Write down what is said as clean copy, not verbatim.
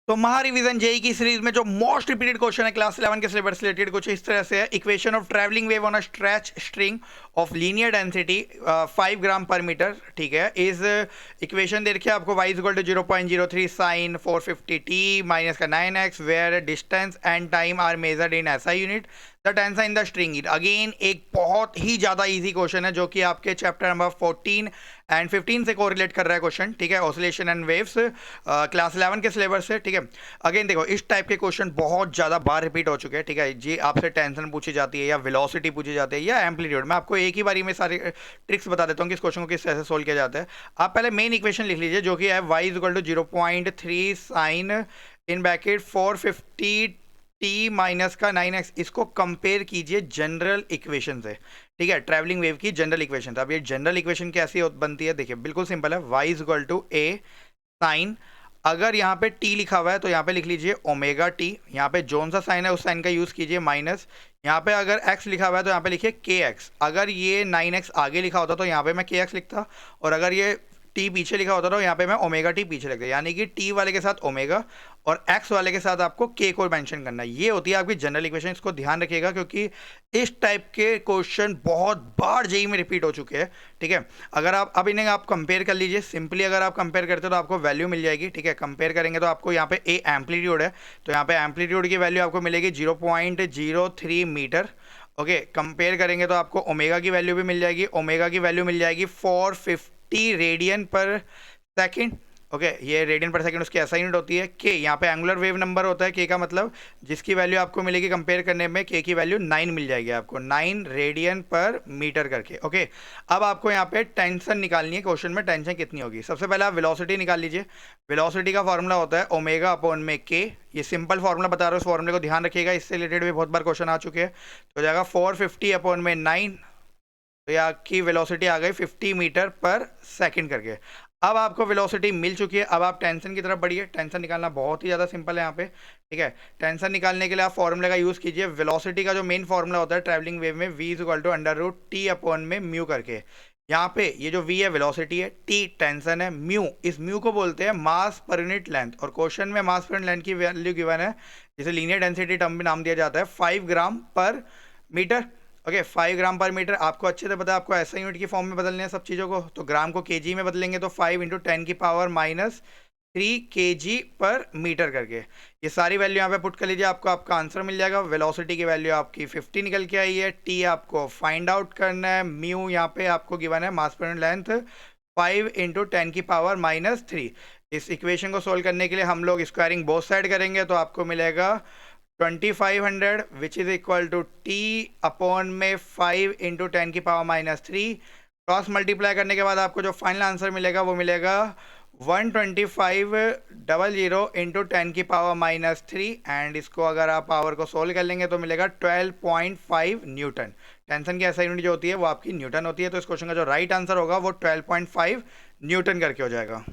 तो महारिवीजन जेई की सीरीज में जो मोस्ट रिपीटेड क्वेश्चन है क्लास 11 के सिलेबस रिलेटेड कुछ इस तरह से है। Equation of travelling wave on a stretch string of linear density 5 ग्राम पर मीटर, ठीक है। इस इक्वेशन दे रखी है आपको y equal to 0.03 sine 450 t minus का 9x where distance and time are measured in SI unit, the tension in the string. Again एक बहुत ही ज्यादा इजी क्वेश्चन है जो कि आपके चैप्टर नंबर 14 एंड 15 से कोरिलेट कर रहा है क्वेश्चन, ठीक है। ऑसिलेशन एंड वेव्स क्लास 11 के सिलेबस से, ठीक है। अगेन देखो इस टाइप के क्वेश्चन बहुत ज्यादा बार रिपीट हो चुके हैं, ठीक है जी। आपसे टेंशन पूछी जाती है या वेलोसिटी पूछी जाती है या एम्पलीट्यूड। मैं आपको एक ही बारी में सारे ट्रिक्स बता देता हूँ कि इस क्वेश्चन को किस तरह से सोल्व किया जाता है। आप पहले मेन इक्वेशन लिख लीजिए जो कि है y equal to 0.3 sine in bracket 450 t minus का 9x। इसको कंपेयर कीजिए जनरल इक्वेशन से, ठीक है। ट्रैवलिंग वेव की जनरल इक्वेशन। अब ये जनरल इक्वेशन कैसी बनती है, देखिए बिल्कुल सिंपल है। y equal to a sine, अगर यहाँ पे t लिखा हुआ है तो यहाँ पे लिख लीजिए ओमेगा t। यहाँ पे जोन सा साइन है उस साइन का यूज कीजिए माइनस। यहाँ पे अगर x लिखा हुआ है तो यहाँ पे लिखिए kx। अगर ये 9x आगे लिखा होता तो यहाँ पे मैं kx लिखता, और अगर ये t पीछे लिखा होता तो यहाँ पे मैं ओमेगा t पीछे लिखता। यानी कि t वाले के साथ ओमेगा और x वाले के साथ आपको k को मेंशन करना है। ये होती है आपकी जनरल इक्वेशन। इसको ध्यान रखिएगा क्योंकि इस टाइप के क्वेश्चन बहुत बार जेई में रिपीट हो चुके हैं, ठीक है। अगर आप अब इन्हें आप कंपेयर कर लीजिए सिंपली। अगर आप कंपेयर करते हो तो आपको वैल्यू मिल जाएगी, ठीक है। कंपेयर करेंगे तो आपको यहाँ पे ए एम्पलीट्यूड है तो यहाँ पे एम्पलीट्यूड की वैल्यू आपको मिलेगी 0.03 मीटर, ओके। कंपेयर करेंगे तो आपको ओमेगा की वैल्यू भी मिल जाएगी। ओमेगा की वैल्यू मिल जाएगी 450 रेडियन पर सेकेंड, ओके। ये रेडियन पर सेकंड उसकी ऐसा यूनिट होती है। के यहाँ पे एंगुलर वेव नंबर होता है। के का मतलब जिसकी वैल्यू आपको मिलेगी कंपेयर करने में, के की वैल्यू 9 मिल जाएगी आपको, 9 रेडियन पर मीटर करके, ओके। अब आपको यहाँ पे टेंशन निकालनी है। क्वेश्चन में टेंशन कितनी होगी, सबसे पहले आप वेलोसिटी निकाल लीजिए। वेलोसिटी का फॉर्मूला होता है ओमेगा अपॉन में के। ये सिंपल फॉर्मूला बता रहा हूँ, इस फॉर्मूले को ध्यान रखिएगा, इससे रिलेटेड भी बहुत बार क्वेश्चन आ चुके हैं। तो हो जाएगा 450 अपॉन में 9, तो यहाँ की वेलोसिटी आ गई 50 मीटर पर सेकंड करके। अब आपको वेलोसिटी मिल चुकी है। अब आप टेंशन की तरफ बढ़िए। टेंशन निकालना बहुत ही ज़्यादा सिंपल है यहाँ पे, ठीक है। टेंशन निकालने के लिए आप फॉर्मूले का यूज़ कीजिए। वेलोसिटी का जो मेन फॉर्मूला होता है ट्रैवलिंग वेव में, v equal to under root T upon में म्यू करके। यहाँ पे ये जो v है वेलोसिटी है, t टेंशन है, म्यू इस म्यू को बोलते हैं मास पर यूनिट लेंथ। और क्वेश्चन में मास पर यूनिट लेंथ की वैल्यू गिवन है, जिसे लीनियर डेंसिटी टर्म भी नाम दिया जाता है, 5 ग्राम पर मीटर, ओके। 5 ग्राम पर मीटर। आपको अच्छे से पता है आपको ऐसा यूनिट की फॉर्म में बदलने हैं सब चीज़ों को। तो ग्राम को केजी में बदलेंगे तो 5 इंटू 10 की पावर माइनस 3 केजी पर मीटर करके ये सारी वैल्यू यहाँ पे पुट कर लीजिए। आपको आपका आंसर मिल जाएगा। वेलोसिटी की वैल्यू आपकी 50 निकल के आई है। टी आपको फाइंड आउट करना है। म्यू यहाँ पे आपको गिवन है मास पर यूनिट लेंथ 5 इंटू 10 की पावर माइनस 3। इस इक्वेशन को सोल्व करने के लिए हम लोग स्क्वायरिंग बोथ साइड करेंगे तो आपको मिलेगा 2500 which is equal to T upon में 5 इंटू 10 की पावर माइनस 3। क्रॉस मल्टीप्लाई करने के बाद आपको जो फाइनल आंसर मिलेगा वो मिलेगा 12500 इंटू 10 की पावर माइनस 3। एंड इसको अगर आप पावर को सोल्व कर लेंगे तो मिलेगा 12.5 न्यूटन। टेंशन की ऐसा यूनिट जो होती है वो आपकी न्यूटन होती है। तो इस क्वेश्चन का जो राइट आंसर होगा वो 12.5 न्यूटन करके हो जाएगा।